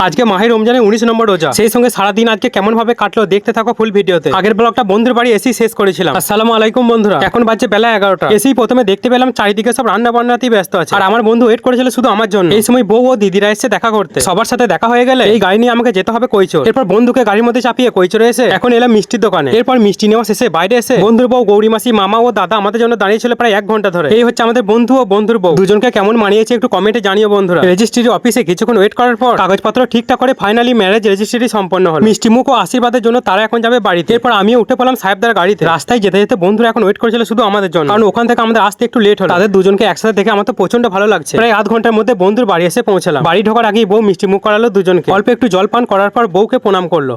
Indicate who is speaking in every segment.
Speaker 1: আজকে মাহে রমজানের 19 নম্বর রোজা, সেই সঙ্গে সারাদিন আজকে কেমন ভাবে কাটলো দেখতে থাকো ফুল ভিডিওতে। আগের ব্লগটা বন্ধুর বাড়ি এসেই শেষ করেছিলাম। আসসালামু আলাইকুম বন্ধুরা, এখন বাজছে বেলা 11টা। এসেই প্রথমে দেখতে পেলাম চারিদিকে সব রান্না বান্নাতেই ব্যস্ত আছে, আর আমার বন্ধু ওয়েট করেছিল শুধু আমার জন্য। এই সময় বউ ও দিদিরা এসে দেখা করতে, সবার সাথে দেখা হয়ে গেলে এই গাড়ি নিয়ে আমাকে যেতে হবে কৈচর। এরপর বন্ধুকে গাড়ির মধ্যে চাপিয়ে কৈচরে এসে এখন এলাম মিষ্টির দোকানে। এরপর মিষ্টি নেওয়া শেষে বাইরে এসে বন্ধুর বউ, গৌরী মাসি, মামা ও দাদা আমাদের জন্য দাঁড়িয়েছিল প্রায় 1 ঘন্টা ধরে। এই হচ্ছে আমাদের বন্ধু ও বন্ধুর বউ, দুজনকে কেমন মানিয়েছে একটু কমেন্টে জানিও বন্ধুরা। রেজিস্ট্রি অফিসে কিছুক্ষণ ওয়েট করার পর কাগজপত্র ঠিকঠাক করে ফাইনালি ম্যারেজ রেজিস্ট্রি সম্পন্ন হলো। মিষ্টি মুখ ও আশীর্বাদের জন্য তারা এখন যাবে বাড়িতে। এরপর আমিও উঠে পড়লাম সাহেবদার গাড়িতে। রাস্তায় যেতে যেতে বন্ধুরা এখন ওয়েট করেছিল শুধু আমাদের জন্য, কারণ ওখান থেকে আমাদের আসতে একটু লেট হলো। তাদের দুজনকে একসাথে দেখে আমার তো প্রচন্ড ভালো লাগছে। প্রায় আধ ঘন্টার মধ্যে বন্ধুর বাড়ি এসে পৌঁছালাম। বাড়ি ঢোকার আগেই বউ মিষ্টি মুখ করালো দুজনকে। অল্প একটু জল পান করার পর বউকে প্রণাম করলো।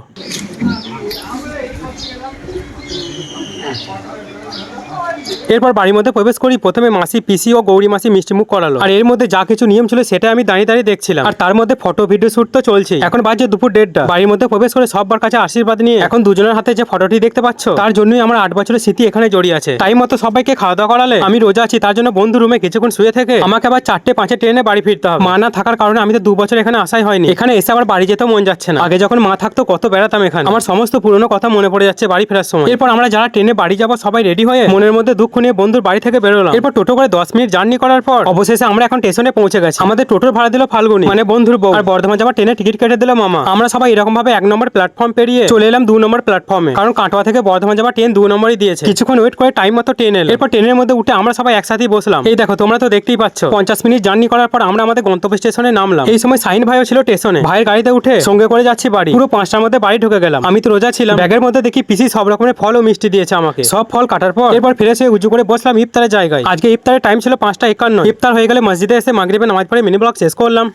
Speaker 1: এরপর বাড়ির মধ্যে প্রবেশ করি প্রথমে মাসি, পিসি ও গৌরী মাসি মিষ্টি মুখ করালো। আর এর মধ্যে যা কিছু নিয়ম ছিল সেটা আমি দাঁড়িয়ে দাঁড়িয়ে দেখছিলাম। আর তার মধ্যে ফটো ভিডিও শুট তো চলছে। এখন বাজে দুপুর 1:30। বাড়ির মধ্যে প্রবেশ করে সবার কাছে আশীর্বাদ নিয়ে এখন দুজনের হাতে যে ফটোটি দেখতে পাচ্ছ, তার জন্যই আমার 8 বছরের স্মৃতি এখানে জড়িয়ে আছে। টাইম মতো সবাইকে খাওয়া দাওয়া করালে আমি রোজা আছি, তার জন্য বন্ধু রুমে কিছুক্ষণ শুয়ে থেকে আমাকে আবার 4:05 ট্রেনে বাড়ি ফিরতে হবে। মা না থাকার কারণে আমি তো 2 বছর এখানে আসাই হয়নি। এখানে এসে আবার বাড়ি যেতেও মন যাচ্ছে না। আগে যখন মা থাকতো কত বেড়াতাম এখানে, আমার সমস্ত পুরনো কথা মনে পড়ে যাচ্ছে বাড়ি ফেরার সময়। এরপর আমরা যারা ট্রেনে বাড়ি যাবো সবাই রেডি হয়ে মনের মধ্যে দুঃখ নিয়ে বন্ধুর বাড়ি থেকে বেরোলাম। এরপর টোটো করে 10 মিনিট জার্নি করার পর অবশেষে আমরা এখন স্টেশনে পৌঁছে গেছি। আমাদের টোটোর ভাড়া দিল ফাল্গুনি, মানে বন্ধুর বউ। আর বর্ধমান যাওয়ার ট্রেনের টিকিট কেটে দিল মামা। আমরা সবাই এরকম ভাবে 1 নম্বর প্ল্যাটফর্ম পেরিয়ে চলে এলাম 2 নম্বর প্ল্যাটফর্মে, কারণ কাটোয়া থেকে বর্ধমান যাওয়ার ট্রেন 2 নম্বরই দিয়েছে। কিছুক্ষণ ওয়েট করে টাইম মতো ট্রেন এলো। এরপর ট্রেনের মধ্যে উঠে আমরা সবাই একসাথেই বসলাম। এই দেখো তোমরা তো দেখতেই পাচ্ছ। 50 মিনিট জার্নি করার পর আমরা আমাদের গন্তব্য স্টেশনে নামলাম। এই সময় সাইন ভাইও ছিল স্টেশনে। ভাইয়ের গাড়িতে উঠে সঙ্গে করে যাচ্ছি বাড়ি। পুরো 5টার মধ্যে বাড়ি ঢুকে গেলাম। আমি তো রোজা ছিলাম। ব্যাগের মধ্যে দেখি পিসি সব রকমের ফল ও মিষ্টি দিয়েছে আমাকে। সব ফল কাটার পর এরপর ফিরে এসে উঁচু করে বসলাম ইফতারের জায়গায়। আজকে ইফতারের টাইম ছিল 5:51। ইফতার হয়ে গেলে মসজিদে এসে মাগরিবের নামাজ পড়ে মিনি ব্লগ শেষ করলাম।